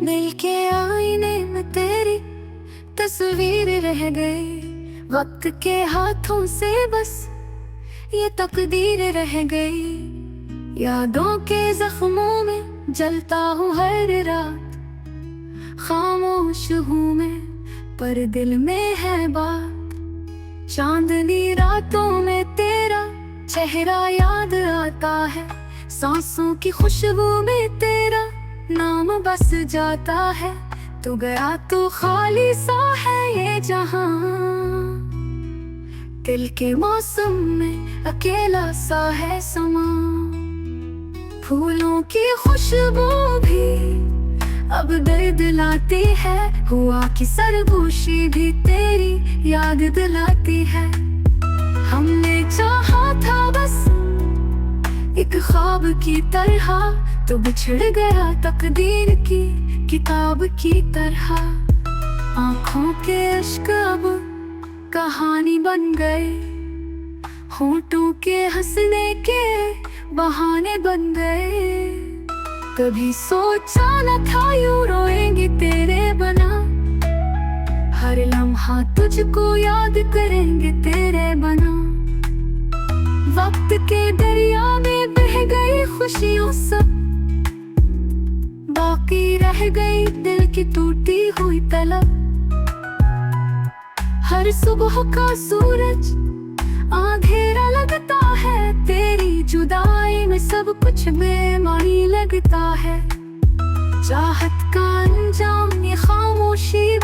दिल के आईने में तेरी तस्वीर रह गई, वक्त के हाथों से बस ये तकदीर रह गई। यादों के जख्मों में जलता हूँ हर रात, खामोश हूँ मैं पर दिल में है बात। चांदनी रातों में तेरा चेहरा याद आता है, सांसों की खुशबू में तेरा नाम बस जाता है। तू गया तो खाली सा है ये जहां, दिल के मौसम में अकेला सा है समा। फूलों की खुशबू भी अब दर्द लाती है, हुआ की सरगोशी भी तेरी याद दिलाती है। हमने चाहा था बस एक ख्वाब की तरह, तो बिछड़ गया तकदीर की किताब की तरह। आँखों के अश्क अब कहानी बन गए, होंठों के हंसने के बहाने बन गए। कभी सोचा न था यूं रोएंगे तेरे बना, हर लम्हा तुझको याद करेंगे तेरे बना। वक्त के दरिया में बह गई खुशियों सब, बाकी रह गई दिल की टूटी हुई तलब। हर सुबह का सूरज अंधेरा लगता है, तेरी जुदाई में सब कुछ बेमानी लगता है। चाहत का अंजाम ये खामोशी